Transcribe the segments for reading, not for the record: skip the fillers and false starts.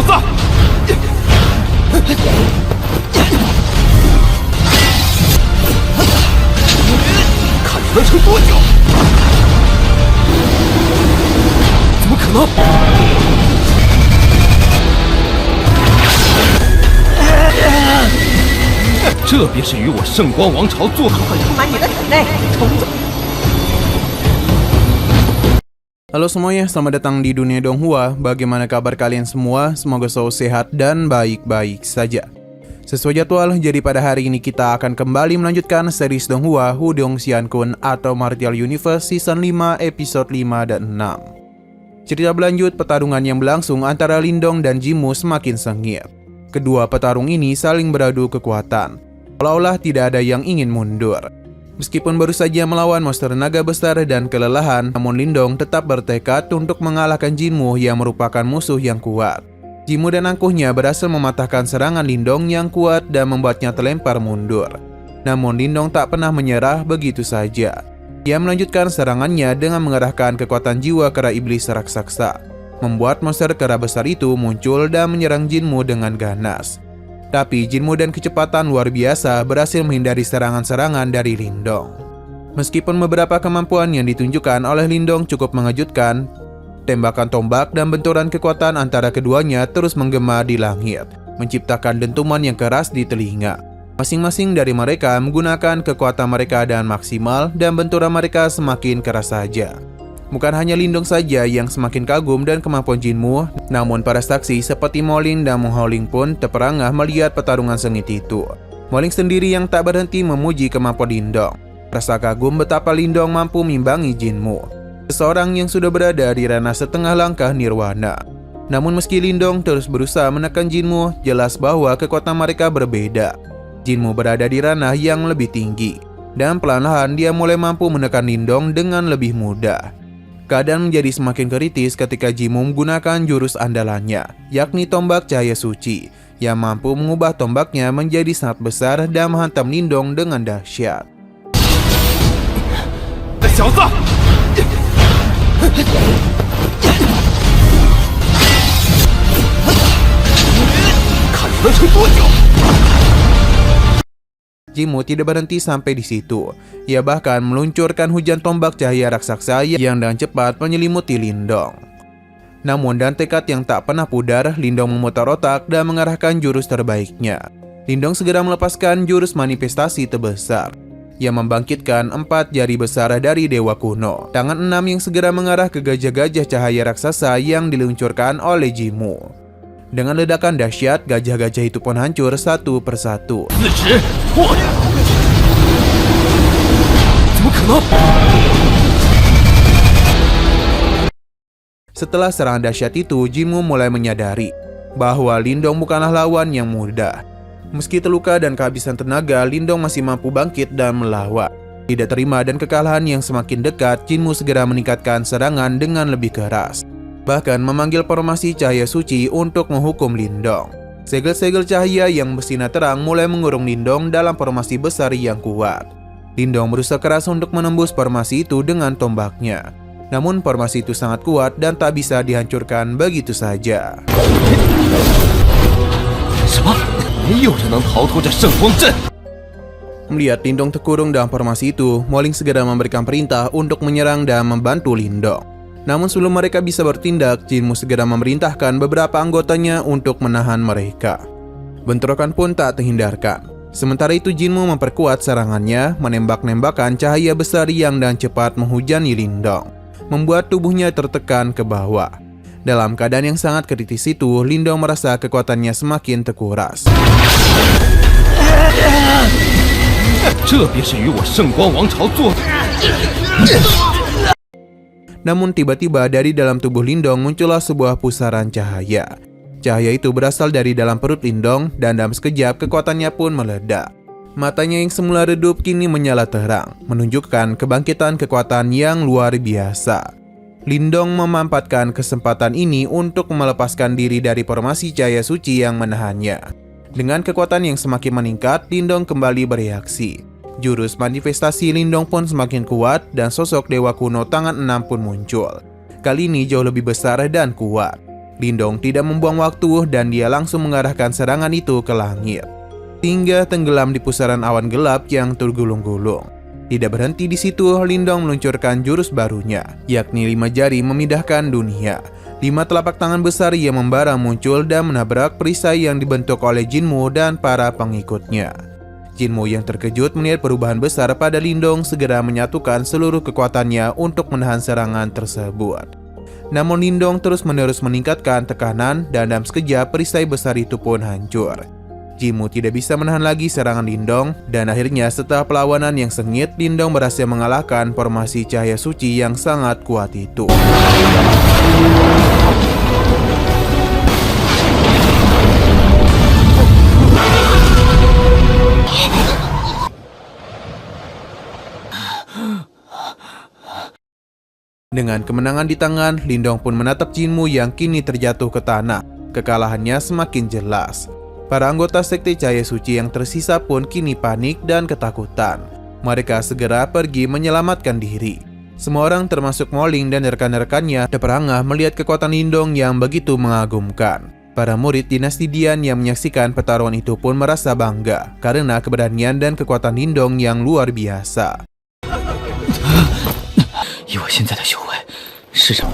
小子！看你能撑多久！怎么可能？这便是与我圣光王朝做好的。充满你的体内，重组。Halo semuanya, selamat datang di dunia Donghua. Bagaimana kabar kalian semua? Semoga selalu sehat dan baik-baik saja. Sesuai jadwal, jadi pada hari ini kita akan kembali melanjutkan series Donghua Wudong Xiankun atau Martial Universe Season 5 Episode 5 dan 6. Cerita berlanjut, pertarungan yang berlangsung antara Lindong dan Jimu semakin sengit. Kedua petarung ini saling beradu kekuatan, seolah-olah tidak ada yang ingin mundur. Meskipun baru saja melawan monster naga besar dan kelelahan, namun Lindong tetap bertekad untuk mengalahkan Jinmu yang merupakan musuh yang kuat. Jinmu dan angkuhnya berhasil mematahkan serangan Lindong yang kuat dan membuatnya terlempar mundur. Namun Lindong tak pernah menyerah begitu saja. Ia melanjutkan serangannya dengan mengerahkan kekuatan jiwa kera iblis raksasa, membuat monster kera besar itu muncul dan menyerang Jinmu dengan ganas. Tapi Jinmu dan kecepatan luar biasa berhasil menghindari serangan-serangan dari Lindong. Meskipun beberapa kemampuan yang ditunjukkan oleh Lindong cukup mengejutkan, tembakan tombak dan benturan kekuatan antara keduanya terus menggema di langit, menciptakan dentuman yang keras di telinga. Masing-masing dari mereka menggunakan kekuatan mereka dan maksimal, dan benturan mereka semakin keras saja. Bukan hanya Lindong saja yang semakin kagum dan kemampuan Jinmu, namun para saksi seperti Molin dan Mo Howling pun terperangah melihat pertarungan sengit itu. Molin sendiri yang tak berhenti memuji kemampuan Lindong. Rasa kagum betapa Lindong mampu mengimbangi Jinmu, seseorang yang sudah berada di ranah setengah langkah nirwana. Namun meski Lindong terus berusaha menekan Jinmu, jelas bahwa kekuatan mereka berbeda. Jinmu berada di ranah yang lebih tinggi, dan perlahan-lahan dia mulai mampu menekan Lindong dengan lebih mudah. Keadaan menjadi semakin kritis ketika Jinmu menggunakan jurus andalannya, yakni tombak cahaya suci, yang mampu mengubah tombaknya menjadi sangat besar dan menghantam Lindong dengan dahsyat. 小子！看你能撑多久！ Jinmu tidak berhenti sampai di situ. Ia bahkan meluncurkan hujan tombak cahaya raksasa yang dengan cepat menyelimuti Lindong. Namun dengan tekad yang tak pernah pudar, Lindong memutar otak dan mengarahkan jurus terbaiknya. Lindong segera melepaskan jurus manifestasi terbesar yang membangkitkan 4 jari besar dari dewa kuno. Tangan 6 yang segera mengarah ke gajah-gajah cahaya raksasa yang diluncurkan oleh Jinmu. Dengan ledakan dahsyat, gajah-gajah itu pun hancur satu persatu. Setelah serangan dahsyat itu, Jinmu mulai menyadari bahwa Lindong bukanlah lawan yang mudah. Meski terluka dan kehabisan tenaga, Lindong masih mampu bangkit dan melawan. Tidak terima dan kekalahan yang semakin dekat, Jinmu segera meningkatkan serangan dengan lebih keras, bahkan memanggil formasi cahaya suci untuk menghukum Lindong. Segel-segel cahaya yang bersinar terang mulai mengurung Lindong dalam formasi besar yang kuat. Lindong berusaha keras untuk menembus formasi itu dengan tombaknya. Namun formasi itu sangat kuat dan tak bisa dihancurkan begitu saja. Melihat Lindong terkurung dalam formasi itu, Molin segera memberikan perintah untuk menyerang dan membantu Lindong. Namun sebelum mereka bisa bertindak, Jinmu segera memerintahkan beberapa anggotanya untuk menahan mereka. Bentrokan pun tak terhindarkan. Sementara itu Jinmu memperkuat serangannya, menembak-nembakan cahaya besar yang dengan cepat menghujani Lindong, membuat tubuhnya tertekan ke bawah. Dalam keadaan yang sangat kritis itu, Lindong merasa kekuatannya semakin terkuras. Namun tiba-tiba dari dalam tubuh Lindong muncullah sebuah pusaran cahaya. Cahaya itu berasal dari dalam perut Lindong dan dalam sekejap kekuatannya pun meledak. Matanya yang semula redup kini menyala terang, menunjukkan kebangkitan kekuatan yang luar biasa. Lindong memanfaatkan kesempatan ini untuk melepaskan diri dari formasi cahaya suci yang menahannya. Dengan kekuatan yang semakin meningkat, Lindong kembali bereaksi. Jurus manifestasi Lindong pun semakin kuat dan sosok dewa kuno tangan 6 pun muncul. Kali ini jauh lebih besar dan kuat. Lindong tidak membuang waktu dan dia langsung mengarahkan serangan itu ke langit, hingga tenggelam di pusaran awan gelap yang tergulung-gulung. Tidak berhenti di situ, Lindong meluncurkan jurus barunya, yakni 5 jari memindahkan dunia. 5 telapak tangan besar yang membara muncul dan menabrak perisai yang dibentuk oleh Jinmu dan para pengikutnya. Jinmu yang terkejut melihat perubahan besar pada Lindong segera menyatukan seluruh kekuatannya untuk menahan serangan tersebut. Namun Lindong terus-menerus meningkatkan tekanan dan dalam sekejap perisai besar itu pun hancur. Jinmu tidak bisa menahan lagi serangan Lindong dan akhirnya setelah perlawanan yang sengit, Lindong berhasil mengalahkan formasi cahaya suci yang sangat kuat itu. Dengan kemenangan di tangan, Lindong pun menatap Jinmu yang kini terjatuh ke tanah. Kekalahannya semakin jelas. Para anggota Sekte Cahaya Suci yang tersisa pun kini panik dan ketakutan. Mereka segera pergi menyelamatkan diri. Semua orang termasuk Moling dan rekan-rekannya terperangah melihat kekuatan Lindong yang begitu mengagumkan. Para murid dinasti Dian yang menyaksikan pertarungan itu pun merasa bangga karena keberanian dan kekuatan Lindong yang luar biasa. 以我现在的修为，是什么？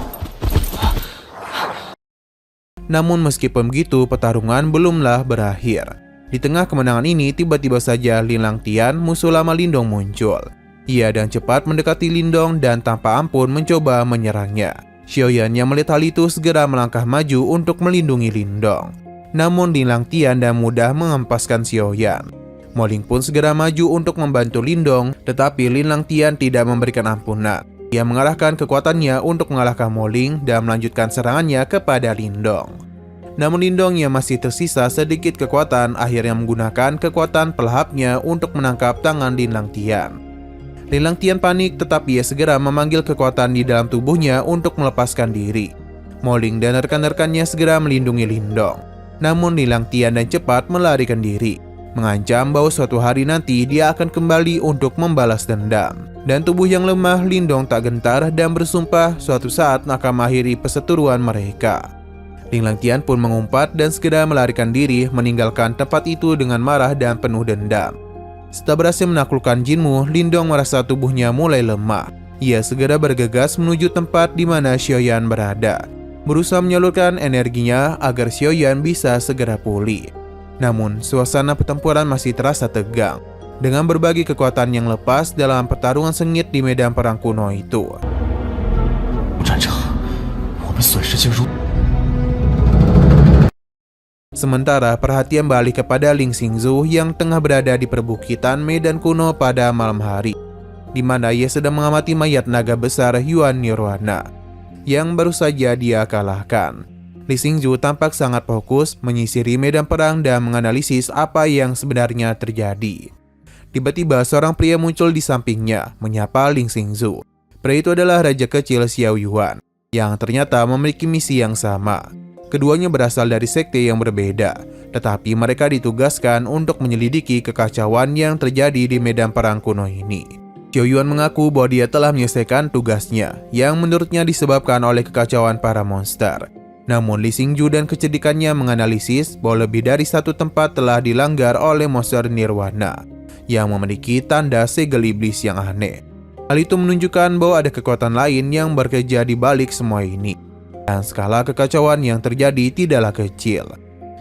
Namun meskipun begitu, pertarungan belumlah berakhir. Di tengah kemenangan ini, tiba-tiba saja Lin Langtian, musuh lama Lindong muncul. Ia dengan cepat mendekati Lindong dan tanpa ampun mencoba menyerangnya. Xiaoyan yang melihat hal itu segera melangkah maju untuk melindungi Lindong. Namun Lin Langtian dan mudah menghempaskan Xiaoyan. Moling pun segera maju untuk membantu Lindong, tetapi Lin Langtian tidak memberikan ampunan. Ia mengarahkan kekuatannya untuk mengalahkan Moling dan melanjutkan serangannya kepada Lindong. Namun Lindong yang masih tersisa sedikit kekuatan akhirnya menggunakan kekuatan pelahapnya untuk menangkap tangan Lin Langtian. Lin Langtian panik tetapi ia segera memanggil kekuatan di dalam tubuhnya untuk melepaskan diri. Moling dan rekan-rekannya segera melindungi Lindong. Namun Lin Langtian dan cepat melarikan diri, mengancam bahwa suatu hari nanti dia akan kembali untuk membalas dendam. Dan tubuh yang lemah Lindong tak gentar dan bersumpah suatu saat akan mengakhiri perseteruan mereka. Lin Langtian pun mengumpat dan segera melarikan diri meninggalkan tempat itu dengan marah dan penuh dendam. Setelah berhasil menaklukkan Jinmu, Lindong merasa tubuhnya mulai lemah. Ia segera bergegas menuju tempat di mana Xiaoyan berada, berusaha menyalurkan energinya agar Xiaoyan bisa segera pulih. Namun, suasana pertempuran masih terasa tegang, dengan berbagi kekuatan yang lepas dalam pertarungan sengit di medan perang kuno itu. Sementara perhatian balik kepada Ling Xingzu yang tengah berada di perbukitan medan kuno pada malam hari, di mana ia sedang mengamati mayat naga besar Yuan Nirwana yang baru saja dia kalahkan. Ling Xingzu tampak sangat fokus menyisiri medan perang dan menganalisis apa yang sebenarnya terjadi. Tiba-tiba seorang pria muncul di sampingnya, menyapa Ling Xingzu. Pria itu adalah Raja Kecil Xiao Yuan, yang ternyata memiliki misi yang sama. Keduanya berasal dari sekte yang berbeda, tetapi mereka ditugaskan untuk menyelidiki kekacauan yang terjadi di medan perang kuno ini. Xiao Yuan mengaku bahwa dia telah menyelesaikan tugasnya, yang menurutnya disebabkan oleh kekacauan para monster. Namun Ling Xingzu dan kecerdikannya menganalisis bahwa lebih dari satu tempat telah dilanggar oleh monster Nirwana yang memiliki tanda segel iblis yang aneh. Hal itu menunjukkan bahwa ada kekuatan lain yang bekerja di balik semua ini. Dan skala kekacauan yang terjadi tidaklah kecil.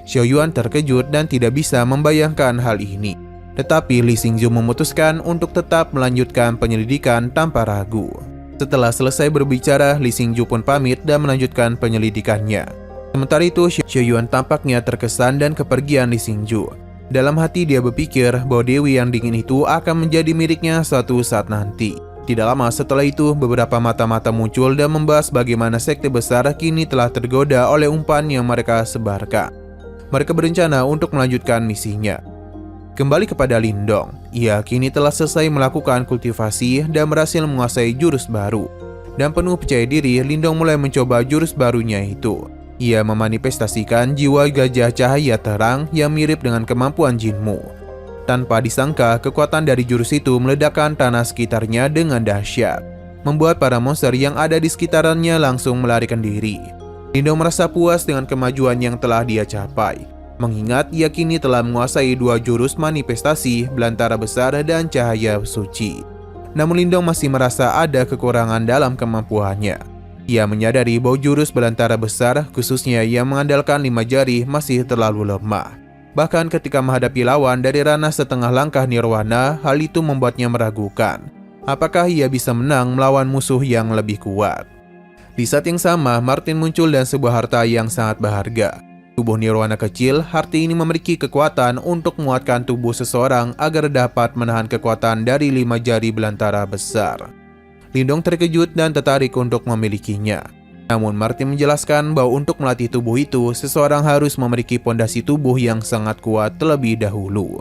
Xiao Yuan terkejut dan tidak bisa membayangkan hal ini. Tetapi Ling Xingzu memutuskan untuk tetap melanjutkan penyelidikan tanpa ragu. Setelah selesai berbicara, Ling Xingzu pun pamit dan melanjutkan penyelidikannya. Sementara itu, Xiao Yuan tampaknya terkesan dan kepergian Ling Xingzu. Dalam hati dia berpikir bahwa Dewi yang dingin itu akan menjadi miliknya suatu saat nanti. Tidak lama setelah itu, beberapa mata-mata muncul dan membahas bagaimana sekte besar kini telah tergoda oleh umpan yang mereka sebarkan. Mereka berencana untuk melanjutkan misinya. Kembali kepada Lindong, ia kini telah selesai melakukan kultivasi dan berhasil menguasai jurus baru. Dan penuh percaya diri, Lindong mulai mencoba jurus barunya itu. Ia memanifestasikan jiwa gajah cahaya terang yang mirip dengan kemampuan Jinmu. Tanpa disangka, kekuatan dari jurus itu meledakkan tanah sekitarnya dengan dahsyat, membuat para monster yang ada di sekitarnya langsung melarikan diri. Lindong merasa puas dengan kemajuan yang telah dia capai, mengingat ia kini telah menguasai 2 jurus manifestasi, belantara besar dan cahaya suci. Namun Lindong masih merasa ada kekurangan dalam kemampuannya. Ia menyadari bahwa jurus belantara besar, khususnya yang mengandalkan 5 jari, masih terlalu lemah. Bahkan ketika menghadapi lawan dari ranah setengah langkah nirwana, hal itu membuatnya meragukan apakah ia bisa menang melawan musuh yang lebih kuat. Di saat yang sama, Martin muncul dan sebuah harta yang sangat berharga. Tubuh nirwana kecil, harta ini memiliki kekuatan untuk menguatkan tubuh seseorang agar dapat menahan kekuatan dari 5 jari belantara besar. Lindong terkejut dan tertarik untuk memilikinya. Namun Martin menjelaskan bahwa untuk melatih tubuh itu, seseorang harus memiliki pondasi tubuh yang sangat kuat terlebih dahulu.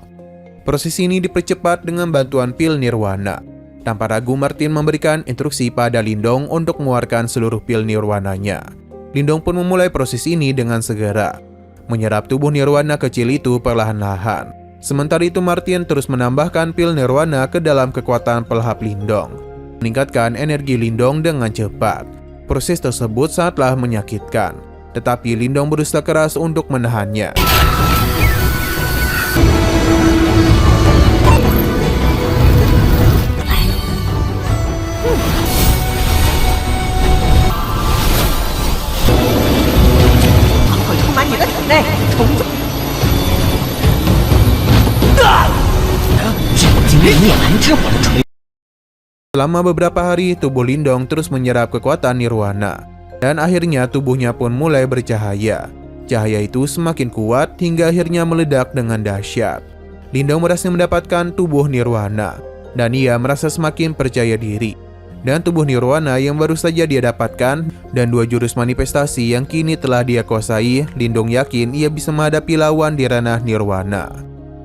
Proses ini dipercepat dengan bantuan pil nirwana. Tanpa ragu, Martin memberikan instruksi pada Lindong untuk mengeluarkan seluruh pil nirwananya. Lindong pun memulai proses ini dengan segera, menyerap tubuh nirwana kecil itu perlahan-lahan. Sementara itu Martin terus menambahkan pil nirwana ke dalam kekuatan pelahap Lindong, meningkatkan energi Lindong dengan cepat. Proses tersebut sangatlah menyakitkan, tetapi Lindong berusaha keras untuk menahannya. Selama beberapa hari, tubuh Lindong terus menyerap kekuatan nirwana, dan akhirnya tubuhnya pun mulai bercahaya. Cahaya itu semakin kuat hingga akhirnya meledak dengan dahsyat. Lindong berhasil mendapatkan tubuh nirwana, dan ia merasa semakin percaya diri. Dan tubuh nirwana yang baru saja dia dapatkan, dan 2 jurus manifestasi yang kini telah dia kuasai, Lindong yakin ia bisa menghadapi lawan di ranah nirwana.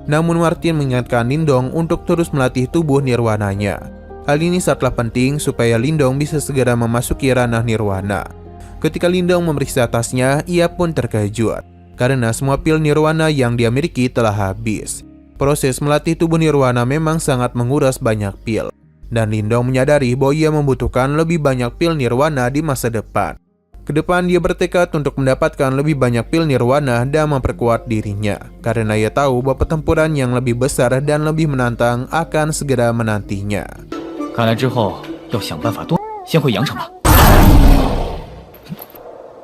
Namun Martin mengingatkan Lindong untuk terus melatih tubuh nirwananya. Hal ini sangatlah penting supaya Lindong bisa segera memasuki ranah nirwana. Ketika Lindong memeriksa tasnya, ia pun terkejut karena semua pil nirwana yang dia miliki telah habis. Proses melatih tubuh nirwana memang sangat menguras banyak pil, dan Lindong menyadari bahwa ia membutuhkan lebih banyak pil nirwana di masa depan. Kedepan dia bertekad untuk mendapatkan lebih banyak pil nirwana dan memperkuat dirinya, karena ia tahu bahwa pertempuran yang lebih besar dan lebih menantang akan segera menantinya. 看来之后要想办法多，先回阳城吧。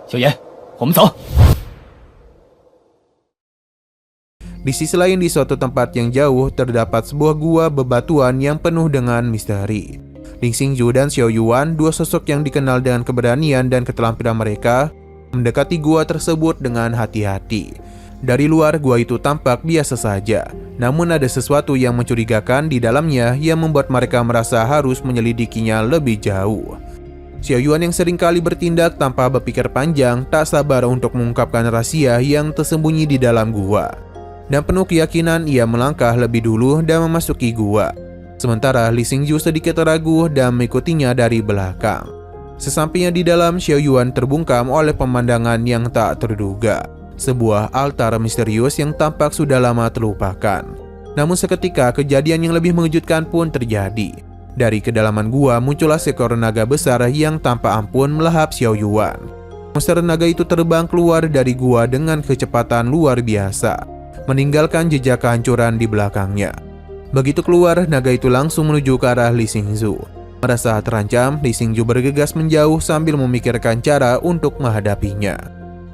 小严，我们走。 Di sisi lain, di suatu tempat yang jauh, terdapat sebuah gua bebatuan yang penuh dengan misteri. Ling Xingju dan Xiao Yuan, 2 sosok yang dikenal dengan keberanian dan keterampilan mereka, mendekati gua tersebut dengan hati-hati. Dari luar, gua itu tampak biasa saja, namun ada sesuatu yang mencurigakan di dalamnya yang membuat mereka merasa harus menyelidikinya lebih jauh. Xiao Yuan yang seringkali bertindak tanpa berpikir panjang, tak sabar untuk mengungkapkan rahasia yang tersembunyi di dalam gua. Dan penuh keyakinan ia melangkah lebih dulu dan memasuki gua. Sementara Li Xingju sedikit ragu dan mengikutinya dari belakang. Sesampainya di dalam, Xiao Yuan terbungkam oleh pemandangan yang tak terduga. Sebuah altar misterius yang tampak sudah lama terlupakan. Namun seketika kejadian yang lebih mengejutkan pun terjadi. Dari kedalaman gua muncullah seekor naga besar yang tanpa ampun melahap Xiao Yuan. Monster naga itu terbang keluar dari gua dengan kecepatan luar biasa, meninggalkan jejak kehancuran di belakangnya. Begitu keluar, naga itu langsung menuju ke arah Li Xingju. Merasa terancam, Li Xingju bergegas menjauh sambil memikirkan cara untuk menghadapinya.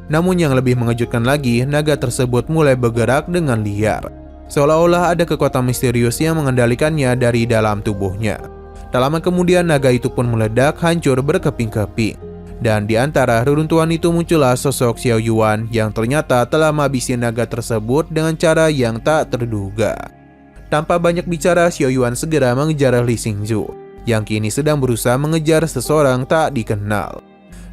Namun yang lebih mengejutkan lagi, naga tersebut mulai bergerak dengan liar, seolah-olah ada kekuatan misterius yang mengendalikannya dari dalam tubuhnya. Tak lama kemudian, naga itu pun meledak hancur berkeping-keping. Dan di antara reruntuhan itu muncullah sosok Xiao Yuan yang ternyata telah menghabisi naga tersebut dengan cara yang tak terduga. Tanpa banyak bicara, Xiao Yuan segera mengejar Li Xingju, yang kini sedang berusaha mengejar seseorang tak dikenal.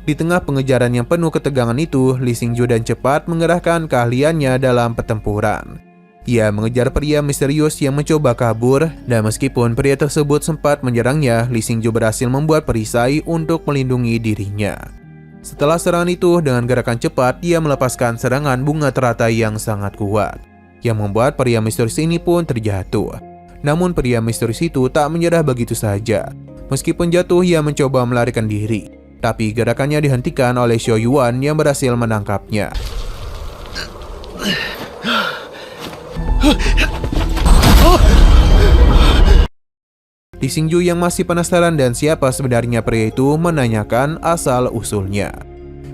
Di tengah pengejaran yang penuh ketegangan itu, Li Xingju dan cepat mengerahkan keahliannya dalam pertempuran. Ia mengejar pria misterius yang mencoba kabur, dan meskipun pria tersebut sempat menyerangnya, Li Xingju berhasil membuat perisai untuk melindungi dirinya. Setelah serangan itu, dengan gerakan cepat, ia melepaskan serangan bunga teratai yang sangat kuat, yang membuat pria misterius ini pun terjatuh. Namun pria misterius itu tak menyerah begitu saja. Meskipun jatuh, ia mencoba melarikan diri. Tapi gerakannya dihentikan oleh Xiao Yuan yang berhasil menangkapnya. Li Xingju yang masih penasaran dan siapa sebenarnya pria itu menanyakan asal-usulnya.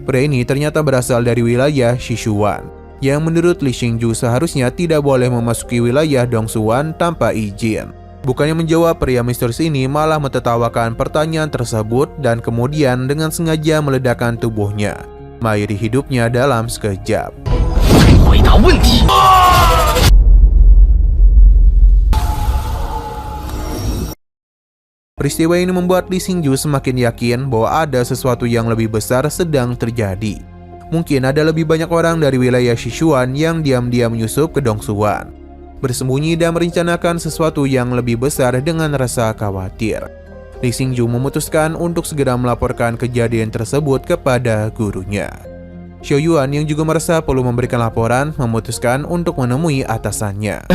Pria ini ternyata berasal dari wilayah Sichuan, yang menurut Li Xingju seharusnya tidak boleh memasuki wilayah Dongsuan tanpa izin. Bukannya menjawab, pria misterius ini malah mentertawakan pertanyaan tersebut dan kemudian dengan sengaja meledakkan tubuhnya, mengakhiri hidupnya dalam sekejap. Peristiwa ini membuat Li Xingju semakin yakin bahwa ada sesuatu yang lebih besar sedang terjadi. Mungkin ada lebih banyak orang dari wilayah Sichuan yang diam-diam menyusup ke Dongsuan, bersembunyi dan merencanakan sesuatu yang lebih besar dengan rasa khawatir. Li Xingju memutuskan untuk segera melaporkan kejadian tersebut kepada gurunya. Xiao Yuan yang juga merasa perlu memberikan laporan memutuskan untuk menemui atasannya.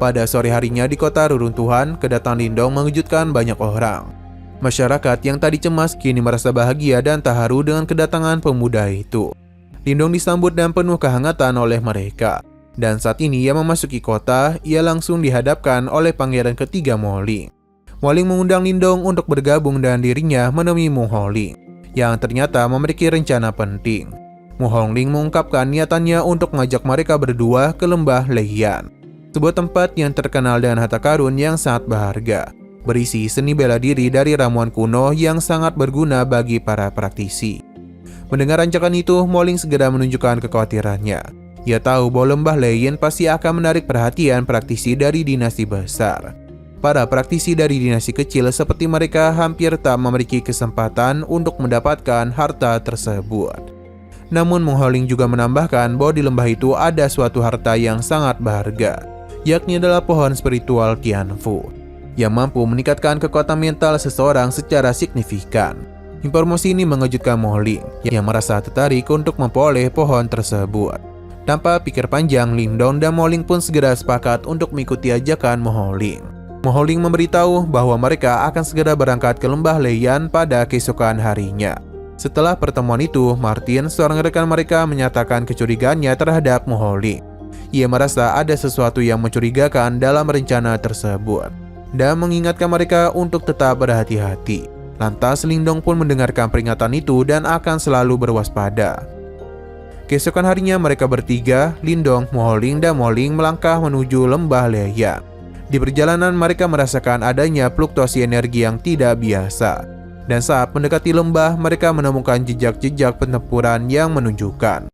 Pada sore harinya di kota reruntuhan, kedatangan Lindong mengejutkan banyak orang. Masyarakat yang tadi cemas kini merasa bahagia dan terharu dengan kedatangan pemuda itu. Lindong disambut dan penuh kehangatan oleh mereka. Dan saat ini ia memasuki kota, ia langsung dihadapkan oleh pangeran ketiga Mo Ling. Mo Ling mengundang Lindong untuk bergabung dengan dirinya menemui Mu Hongling, yang ternyata memiliki rencana penting. Mu Hongling mengungkapkan niatannya untuk mengajak mereka berdua ke lembah Leiyan, sebuah tempat yang terkenal dengan harta karun yang sangat berharga, berisi seni bela diri dari ramuan kuno yang sangat berguna bagi para praktisi. Mendengar rancangan itu, Mo Ling segera menunjukkan kekhawatirannya. Ia tahu bahwa lembah Leiyan pasti akan menarik perhatian praktisi dari dinasti besar. Para praktisi dari dinasti kecil seperti mereka hampir tak memiliki kesempatan untuk mendapatkan harta tersebut. Namun Mu Hongling juga menambahkan bahwa di lembah itu ada suatu harta yang sangat berharga, yakni adalah pohon spiritual Qianfu, yang mampu meningkatkan kekuatan mental seseorang secara signifikan. Informasi ini mengejutkan Mo Hongling, yang merasa tertarik untuk memperoleh pohon tersebut. Tanpa pikir panjang, Lindong dan Mo Hongling pun segera sepakat untuk mengikuti ajakan Mo Hongling. Mo Hongling memberitahu bahwa mereka akan segera berangkat ke lembah Leiyan pada keesokan harinya. Setelah pertemuan itu, Martin, seorang rekan mereka, menyatakan kecurigaannya terhadap Mo Hongling. Ia merasa ada sesuatu yang mencurigakan dalam rencana tersebut dan mengingatkan mereka untuk tetap berhati-hati. Lantas Lindong pun mendengarkan peringatan itu dan akan selalu berwaspada. Keesokan harinya mereka bertiga, Lindong, Mo Hongling, dan Mo Ling melangkah menuju lembah Leiyan. Di perjalanan mereka merasakan adanya fluktuasi energi yang tidak biasa. Dan saat mendekati lembah, mereka menemukan jejak-jejak pertempuran yang menunjukkan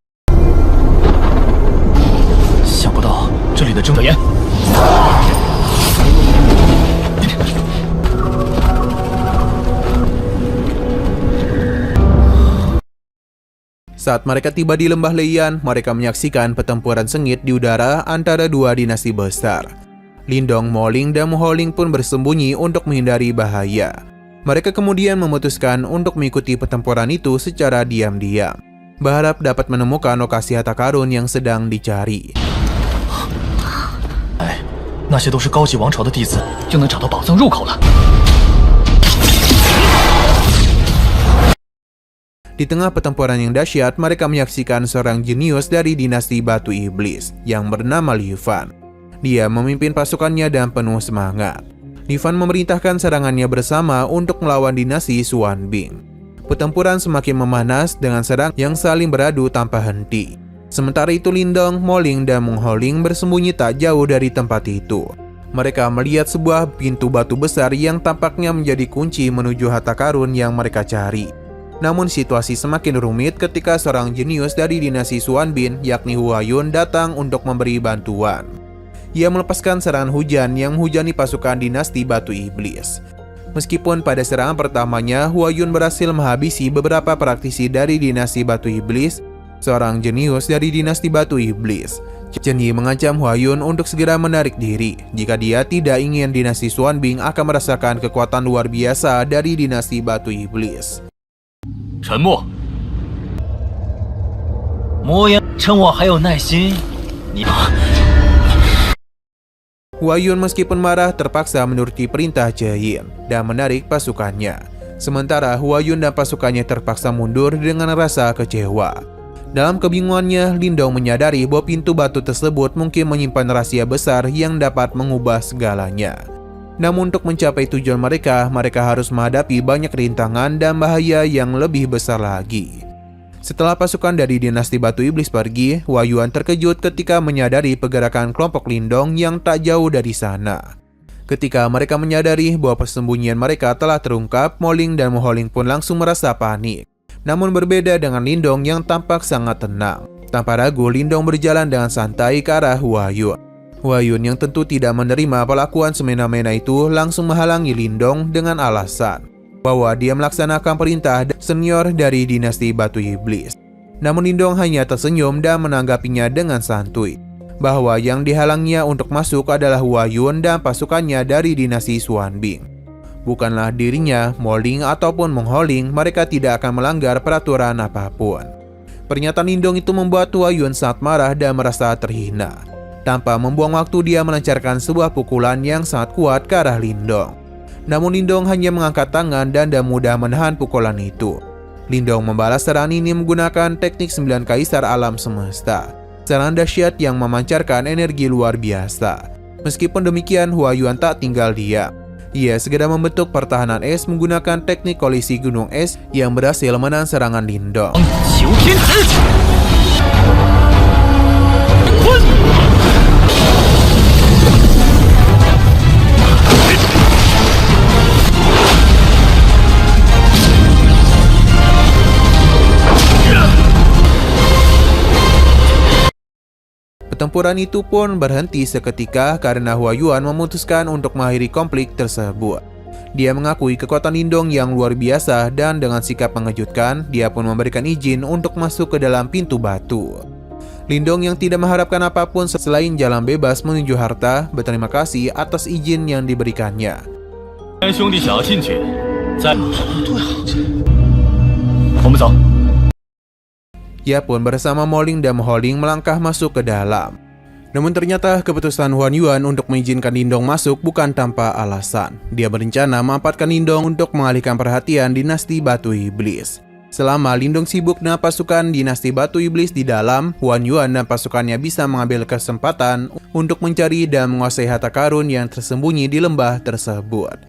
saat mereka tiba di lembah Leiyan, mereka menyaksikan pertempuran sengit di udara antara dua dinasti besar. Lindong, Mo Ling, dan Mu Hongling pun bersembunyi untuk menghindari bahaya. Mereka kemudian memutuskan untuk mengikuti pertempuran itu secara diam-diam, berharap dapat menemukan lokasi harta karun yang sedang dicari. Di tengah pertempuran yang dahsyat, mereka menyaksikan seorang jenius dari dinasti Batu Iblis yang bernama Li Fan. Dia memimpin pasukannya dan penuh semangat. Li Fan memerintahkan serangannya bersama untuk melawan dinasti Xuanbing. Pertempuran semakin memanas dengan serang yang saling beradu tanpa henti. Sementara itu Lindong, Mo Ling, dan Mu Hongling bersembunyi tak jauh dari tempat itu. Mereka melihat sebuah pintu batu besar yang tampaknya menjadi kunci menuju harta karun yang mereka cari. Namun situasi semakin rumit ketika seorang jenius dari dinasti Xuanbing, yakni Huayun, datang untuk memberi bantuan. Ia melepaskan serangan hujan yang menghujani pasukan dinasti Batu Iblis. Meskipun pada serangan pertamanya Huayun berhasil menghabisi beberapa praktisi dari dinasti Batu Iblis, seorang jenius dari dinasti Batu Iblis, Chen Yi, mengancam Huayun untuk segera menarik diri jika dia tidak ingin dinasti Xuanbing akan merasakan kekuatan luar biasa dari dinasti Batu Iblis. 沉默。魔岩，趁我还有耐心，你 Hua Yun meskipun marah terpaksa menuruti perintah Jayin dan menarik pasukannya. Sementara Hua Yun dan pasukannya terpaksa mundur dengan rasa kecewa. Dalam kebingungannya, Lindong menyadari bahwa pintu batu tersebut mungkin menyimpan rahasia besar yang dapat mengubah segalanya. Namun untuk mencapai tujuan mereka harus menghadapi banyak rintangan dan bahaya yang lebih besar lagi. Setelah pasukan dari dinasti Batu Iblis pergi, Hua Yuan terkejut ketika menyadari pergerakan kelompok Lindong yang tak jauh dari sana. Ketika mereka menyadari bahwa persembunyian mereka telah terungkap, Moling dan Moholing pun langsung merasa panik. Namun berbeda dengan Lindong yang tampak sangat tenang. Tanpa ragu, Lindong berjalan dengan santai ke arah Hua Yun. Hua Yun yang tentu tidak menerima perlakuan semena-mena itu langsung menghalangi Lindong dengan alasan bahwa dia melaksanakan perintah senior dari dinasti Batu Iblis. Namun Lindong hanya tersenyum dan menanggapinya dengan santuy, bahwa yang dihalangnya untuk masuk adalah Hua Yun dan pasukannya dari dinasti Xuanbing. Bukanlah dirinya, Moling ataupun Mengholing, mereka tidak akan melanggar peraturan apapun. Pernyataan Lindong itu membuat Hua Yun sangat marah dan merasa terhina. Tanpa membuang waktu, dia melancarkan sebuah pukulan yang sangat kuat ke arah Lindong. Namun Lindong hanya mengangkat tangan dan mudah menahan pukulan itu. Lindong membalas serangan ini menggunakan teknik 9 kaisar alam semesta. Serangan dahsyat yang memancarkan energi luar biasa. Meskipun demikian, Hua Yuan tak tinggal diam. Ia segera membentuk pertahanan es menggunakan teknik kolisi gunung es yang berhasil menahan serangan Lindong. Pertempuran itu pun berhenti seketika karena Hua Yuan memutuskan untuk mengakhiri konflik tersebut. Dia mengakui kekuatan Lindong yang luar biasa dan dengan sikap mengejutkan, dia pun memberikan izin untuk masuk ke dalam pintu batu. Lindong yang tidak mengharapkan apapun selain jalan bebas menuju harta, berterima kasih atas izin yang diberikannya. Ia pun bersama Moling dan Moholing melangkah masuk ke dalam. Namun ternyata keputusan Huan Yuan untuk mengizinkan Lindong masuk bukan tanpa alasan. Dia berencana memanfaatkan Lindong untuk mengalihkan perhatian dinasti Batu Iblis. Selama Lindong sibuk dengan pasukan dinasti Batu Iblis di dalam, Huan Yuan dan pasukannya bisa mengambil kesempatan untuk mencari dan menguasai harta karun yang tersembunyi di lembah tersebut.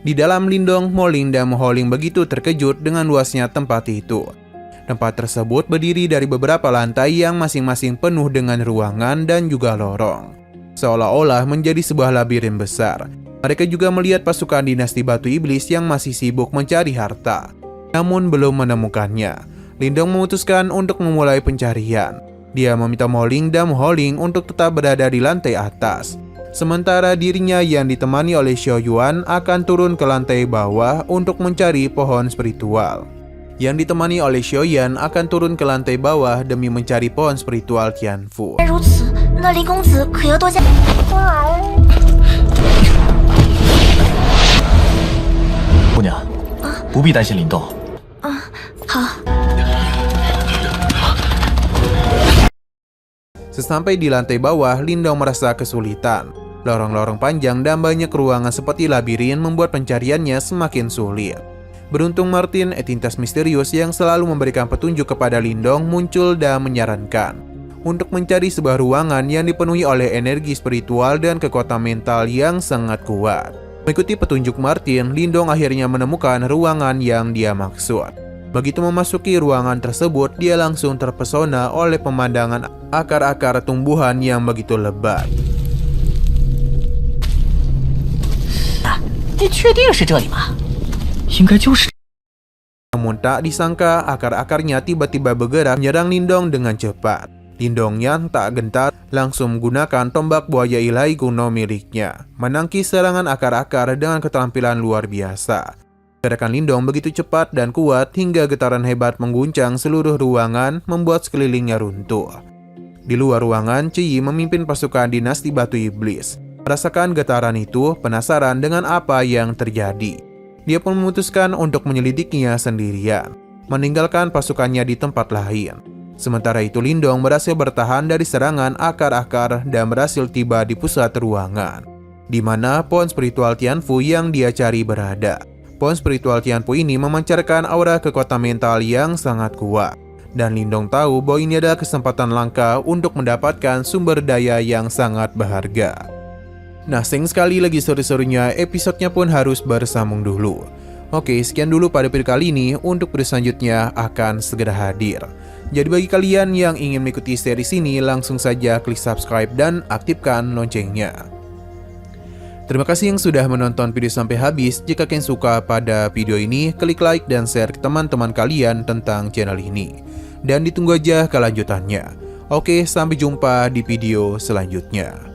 Di dalam, Lindong, Moling, dan Moholing begitu terkejut dengan luasnya tempat itu. Tempat tersebut berdiri dari beberapa lantai yang masing-masing penuh dengan ruangan dan juga lorong. Seolah-olah menjadi sebuah labirin besar. Mereka juga melihat pasukan dinasti Batu Iblis yang masih sibuk mencari harta. Namun belum menemukannya. Lindong memutuskan untuk memulai pencarian. Dia meminta Moling dan Moholing untuk tetap berada di lantai atas. Sementara dirinya yang ditemani oleh Xiao Yuan akan turun ke lantai bawah untuk mencari pohon spiritual. Yang ditemani oleh Xiao Yan akan turun ke lantai bawah demi mencari pohon spiritual Qianfu. 姑娘，不必担心林动。好。 Sesampai di lantai bawah, Lindong merasa kesulitan. Lorong-lorong panjang dan banyak ruangan seperti labirin membuat pencariannya semakin sulit. Beruntung Martin, entitas misterius yang selalu memberikan petunjuk kepada Lindong, muncul dan menyarankan untuk mencari sebuah ruangan yang dipenuhi oleh energi spiritual dan kekuatan mental yang sangat kuat. Mengikuti petunjuk Martin, Lindong akhirnya menemukan ruangan yang dia maksud. Begitu memasuki ruangan tersebut, dia langsung terpesona oleh pemandangan akar-akar tumbuhan yang begitu lebat. 你确定是这里吗？ 应该就是。 Namun tak disangka akar-akarnya tiba-tiba bergerak menyerang Lindong dengan cepat. Lindong yang tak gentar langsung menggunakan tombak buaya ilahi kuno miliknya, menangkis serangan akar-akar dengan keterampilan luar biasa. Gerakan Lindong begitu cepat dan kuat hingga getaran hebat mengguncang seluruh ruangan, membuat sekelilingnya runtuh. Di luar ruangan, Ciyi memimpin pasukan dinasti Batu Iblis. Merasakan getaran itu, penasaran dengan apa yang terjadi. Dia pun memutuskan untuk menyelidikinya sendirian, meninggalkan pasukannya di tempat lain. Sementara itu Lindong berhasil bertahan dari serangan akar-akar dan berhasil tiba di pusat ruangan, di mana pohon spiritual Tianfu yang dia cari berada. Pohon spiritual Tianfu ini memancarkan aura kekuatan mental yang sangat kuat. Dan Lindong tahu bahwa ini adalah kesempatan langka untuk mendapatkan sumber daya yang sangat berharga. Nah, sayang sekali lagi seru-serunya episodenya pun harus bersambung dulu. Oke, sekian dulu pada video kali ini. Untuk video selanjutnya akan segera hadir. Jadi bagi kalian yang ingin mengikuti series ini, langsung saja klik subscribe dan aktifkan loncengnya. Terima kasih yang sudah menonton video sampai habis. Jika kalian suka pada video ini, klik like dan share ke teman-teman kalian tentang channel ini. Dan ditunggu aja kelanjutannya. Oke, sampai jumpa di video selanjutnya.